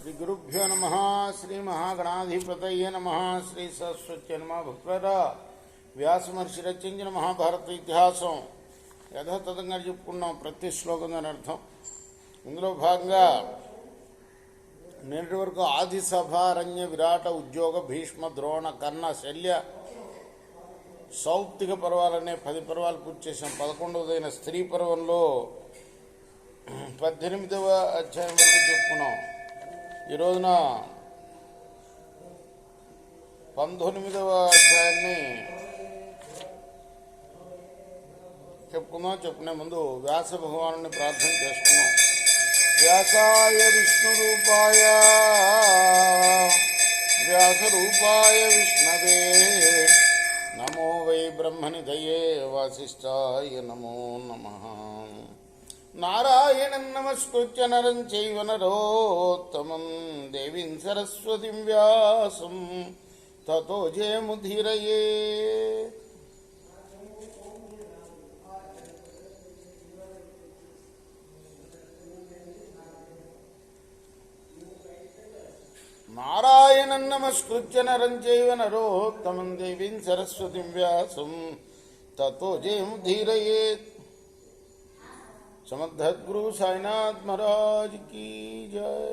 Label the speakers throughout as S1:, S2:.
S1: श्री गुरुभ्यो नमः। श्री महागणाधिपतये नमः। श्री सरस्वती नमः। భక్తులారా, వ్యాస మహర్షి రచించిన మహాభారత ఇతిహాసం యథాతథంగా చెప్పుకున్నాం. ప్రతి శ్లోకం దాని అర్థం. ఇందులో భాగంగా నేటి వరకు ఆది సభ, అరణ్య, విరాట, ఉద్యోగ, భీష్మ, ద్రోణ, కర్ణ, శల్య, సౌప్తిక పర్వాలనే 10 పర్వాలు పూర్తి చేసాం. 11వదైన స్త్రీ పర్వంలో 18వ అధ్యాయం వరకు చెప్పుకున్నాం. ఈ రోజున 19వ అధ్యాయాన్ని చెప్పుకునే ముందు వ్యాస భగవాను ప్రార్థన చేసుకున్నాం. వ్యాసాయ విష్ణురూపాయ వ్యాసరూపాయ విష్ణవే నమో వై బ్రహ్మనిధయే వాసిష్ఠాయ నమో నమః. నారాయణం నమస్కృత్య నరం చైవ నరోత్తమం దేవీం సరస్వతిం వ్యాసం తతో జయముదీరయే. నారాయణం నమస్కృత్య నరం చైవ నరోత్తమం దేవీం సరస్వతిం వ్యాసం తతో జయముదీరయే. समर्थगुरु साईनाथ महाराज की जय.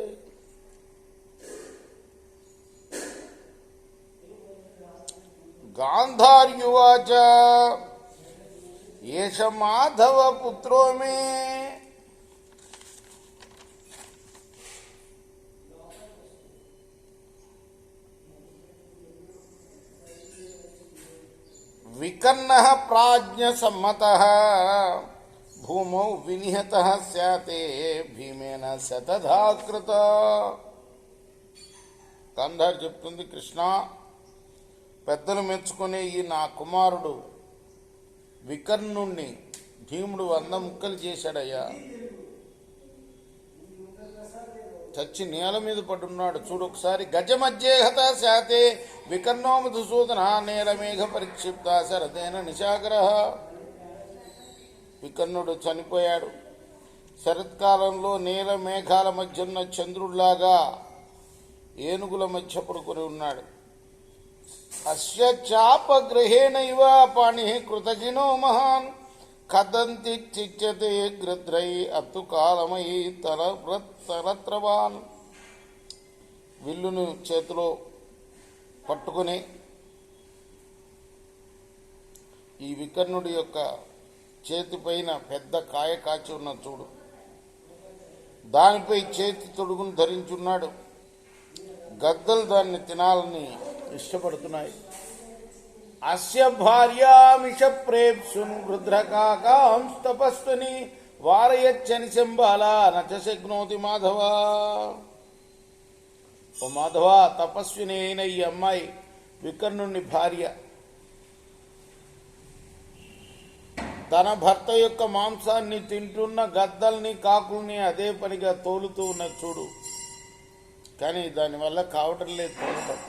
S1: गांधार्युवाच एष माधव पुत्रो मे विकर्णः प्राज्ञसम्मतः భూమౌ వినిహతః స్యాతే భీమేన శతధా కృత. గాంధారి చెప్తుంది, కృష్ణ, పెద్దలు మెచ్చుకునే ఈ నా కుమారుడు వికర్ణుణ్ణి భీముడు 100 ముక్కలు చేశాడయ్యా. చచ్చి నేల మీద పడున్నాడు. చూడు ఒకసారి. గజమధ్యేహత శాతే వికర్ణో మధుసూదన నేలమేఘ పరిక్షిప్త శరదేన నిశాకరః. వికర్ణుడు చనిపోయాడు. శరత్కాలంలో నీల మేఘాల మధ్య ఉన్న చంద్రుడిలాగా ఏనుగుల మధ్య పడుకొని ఉన్నాడు. అస్య చాపగృహేణైవ పాణి కృతజినో మహాన్ కదంతి చిచ్యతే గృద్రై అత్తు కాలమై తరత్రవాన్. విల్లును చేతిలో పట్టుకుని ఈ వికర్ణుడి యొక్క చేతిపైన పెద్ద కాయ కాచి ఉన్న చూడు, దానిపై చేతి తొడుగును ధరించున్నాడు. గద్దలు దాన్ని తినాలని ఇష్టపడుతున్నాయి. అస్య భార్యామిష ప్రేప్సున్ రుద్రకాకాం తపస్విని వారయచ్చని శంబాల నచశగ్నోతి మాధవ. ఓ మాధవ, తపస్విని అయిన ఈ అమ్మాయి వికర్ణుని భార్య. తన భర్త యొక్క మాంసాన్ని తింటున్న గద్దల్ని, కాకుల్ని అదే పనిగా తోలుతూ ఉన్న చూడు. కానీ దానివల్ల కావటం లేదు తోలటం.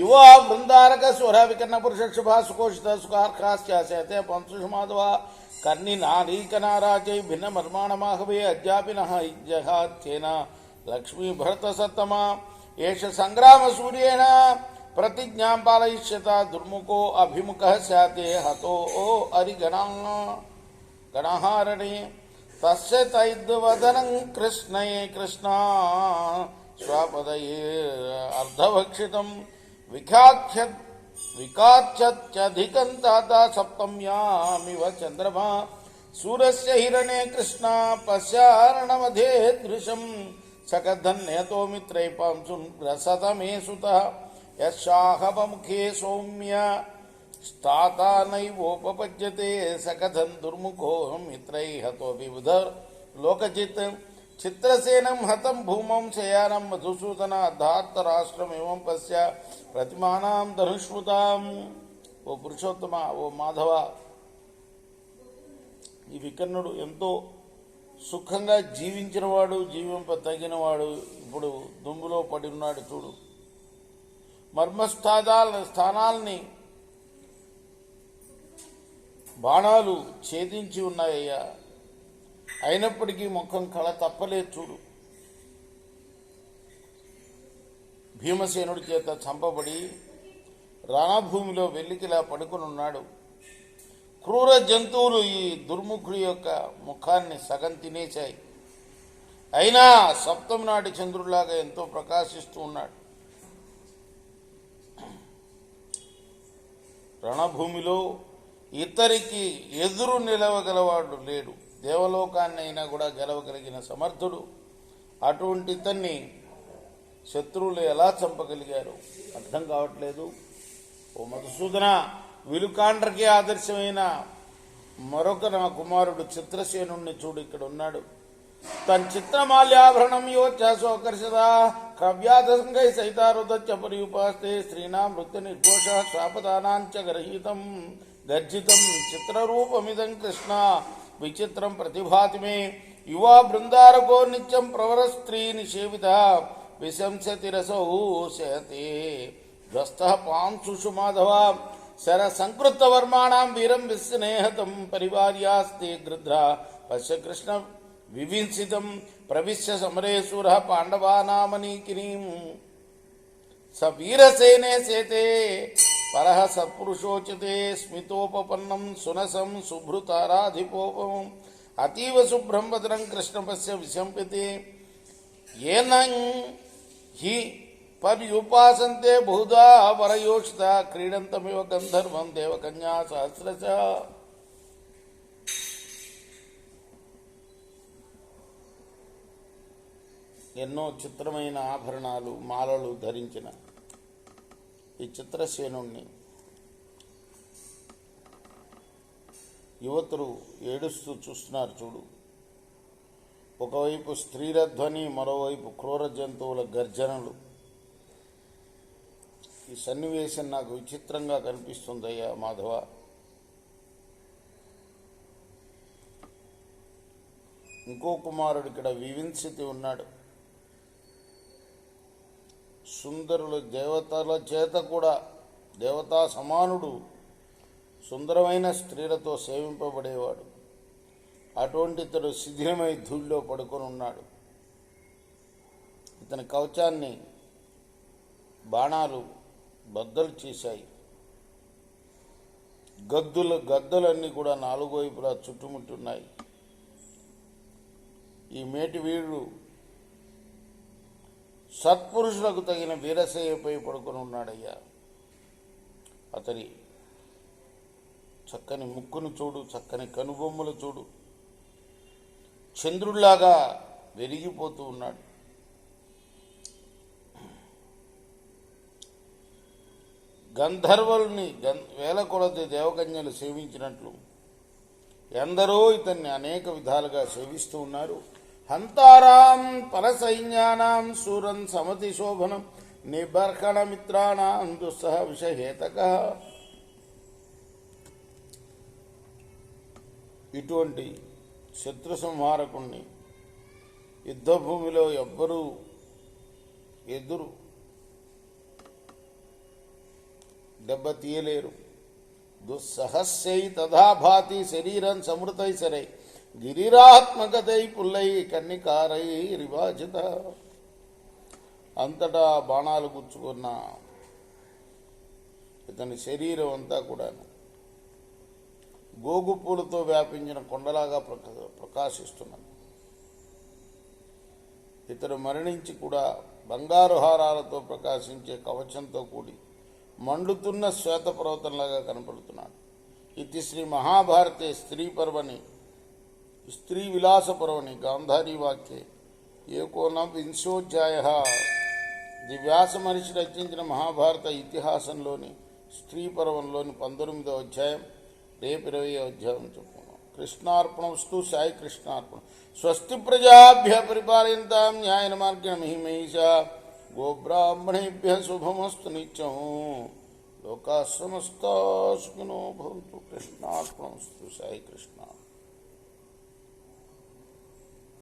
S1: యువ బృందారక స్వర వికర్ణ పురుష శుభా సుకోషిత సుఖార్కాశ్చాసే పంచుషు మాధవ కర్ణి నారీకనారాచై భిన్న మర్మాణమాహవే అద్యాపిన జహాత్యేన లక్ష్మీ భరత సత్తమా ఏష సంగ్రామ సూర్యేణ ప్రతిజ్ఞాం పాలయిష్యత దుర్ముఖో అభిముఖ శాతే హతో అరిగణహారణే తస్య తైద్వదనం కృష్ణయే కృష్ణ స్వపదయే అర్ధభక్షితం వికార్చత్యధికం తాత సప్తమ్యామివ చంద్రమా సూరస్య హిరణే కృష్ణ పశ్యారణమధే దృశం సకధన్యతో మిత్రై పాంసున్ రసతమే సుతః యశాహవముఖే సౌమ్య స్థాతానైవోపపద్యతే సకథం దుర్ముఖో మిత్రై హతో విబుధ లోకజిత్ చిత్రసేనం హతం భూమం శయానం మధుసూదన ధార్తరాష్ట్రమేవం పశ్య ప్రతిమానాం ధనుష్మృతాం. ఓ పురుషోత్తమ, ఓ మాధవ, ఈ వికర్ణుడు ఎంతో సుఖంగా జీవించినవాడు, జీవింప తగినవాడు ఇప్పుడు దుమ్ములో పడి ఉన్నాడు చూడు. మర్మస్థానాల్ని బాణాలు ఛేదించి ఉన్నాయ్యా. అయినప్పటికీ ముఖం కళ తప్పలేదు చూడు. భీమసేనుడి చేత చంపబడి రణభూమిలో వెల్లికిలా పడుకునున్నాడు. క్రూర జంతువులు ఈ దుర్ముఖుడి యొక్క ముఖాన్ని సగం తినేశాయి. అయినా సప్తమి నాటి చంద్రుడిలాగా ఎంతో ప్రకాశిస్తూ ఉన్నాడు. రణభూమిలో ఇతరికి ఎదురు నిలవగలవాడు లేడు. దేవలోకాన్ని అయినా కూడా గెలవగలిగిన సమర్థుడు. అటువంటి ఇతన్ని శత్రువులు ఎలా చంపగలిగారు అర్థం కావట్లేదు. ఓ మధుసూదన, విలుకాండ్రకి ఆదర్శమైన మరొక నా కుమారుడు చిత్రసేనుణ్ణి చూడు, ఇక్కడ ఉన్నాడు. తన్ చిత్రమాల్యాభరణం యోచాసోకర్షద కవ్యాధంగై సైతారుదచ్చ పరియుపాస్తే శ్రీనా మృత్యు నిర్ఘోష శాపదానాంచ గర్హితం గర్జితం చిత్రరూపమిదం కృష్ణ విచిత్రం ప్రతిభాతి మే యువా బృందారకో నిత్యం ప్రవర స్త్రీ నిషేవిత విశంసతి రసౌశతే ధ్వస్త పాంశుషు మాధవ శర సంకృత వర్మాణం వీరం విస్నేహతం పరివార్యాస్తే గృధ్ర పశ్య కృష్ణ వివింసితం ప్రవిశ్య సమరేశూర పాండవానామనీకినీం స వీరసేనే సేతే పరః సత్పురుషోచితే స్మితోపపన్నం సునసం శుభృతారాధిపోపం అతీవ శుభ్రం భద్రం కృష్ణపస్య విశంపితే ఏనం హి పర్యుపాసంతే బహుధా వరయోషిత క్రీడంతమివ గంధర్వం దేవకన్యా సహస్రశ. ఎన్నో చిత్రమైన ఆభరణాలు మాలలు ధరించిన ఈ చిత్రసేనుణ్ణి యువతులు ఏడుస్తూ చూస్తున్నారు చూడు. ఒకవైపు స్త్రీల ధ్వని, మరోవైపు క్రూర జంతువుల గర్జనలు. ఈ సన్నివేశం నాకు విచిత్రంగా కనిపిస్తుందయ్యా మాధవ. ఇంకో కుమారుడు ఇక్కడ వివింసితి ఉన్నాడు. సుందరుల దేవతల చేత కూడా దేవతా సమానుడు, సుందరమైన స్త్రీలతో సేవింపబడేవాడు. అటువంటి ఇతడు శిథిలమై ధూళిలో పడుకొని ఉన్నాడు. ఇతని కవచాన్ని బాణాలు బద్దలు చేశాయి. గద్దులన్నీ కూడా నాలుగు వైపులా చుట్టుముట్టున్నాయి. ఈ మేటి వీరుడు సత్పురుషులకు తగిన వీరసేయపై పడుకొని ఉన్నాడయ్యా. అతని చక్కని ముక్కును చూడు, చక్కని కనుబొమ్మలు చూడు, చంద్రుడిలాగా వెలిగిపోతూ ఉన్నాడు. గంధర్వుల్ని వేల కొలది దేవకన్యలు సేవించినట్లు ఎందరో ఇతన్ని అనేక విధాలుగా సేవిస్తూ ఉన్నారు. హంతారాం పరసైన్యానాం సూరన్ సమతి శోభనం నిబర్హణ మిత్రాణం దుస్సహ విషహేతక. ఇటువంటి శత్రు సంహారకుణ్ణి యుద్ధభూమిలో ఎవ్వరూ ఎదురు దెబ్బ తీయలేరు. దుస్సహస్యై తథాభాతి శరీరం సమృతైసరై గిరిరాత్మకతై పుల్లై కన్నికారై రివాజిత. అంతటా బాణాలు గుచ్చుకున్న ఇతని శరీరం అంతా కూడా గోగుపూలతో వ్యాపించిన కొండలాగా ప్రకాశిస్తున్నది. ఇతడు మరణించి కూడా బంగారు హారాలతో ప్రకాశించే కవచంతో కూడి మండుతున్న శ్వేతపర్వతంలాగా కనపడుతున్నాడు. ఇది శ్రీ మహాభారతే స్త్రీ పర్వని స్త్రీ విలాస పర్వని గాంధారీ వాక్యే ఏకోనవింశోధ్యాయ. ది వ్యాస మహర్షి రచించిన మహాభారత ఇతిహాసంలోని స్త్రీ పర్వంలోని 19వ అధ్యాయం, రేపు 20వ అధ్యాయం చెప్పుకున్నాం. కృష్ణార్పణమస్తు. సాయి కృష్ణార్పణం. స్వస్తి ప్రజాభ్య పరిపాలయంతాం న్యాయన మార్గేణ మహిమహీషా. గోబ్రాహ్మణేభ్య శుభమస్తు నిత్యం. లోకా సమస్తా సుఖినో భవంతు. కృష్ణార్పణమస్తు. సాయి కృష్ణ.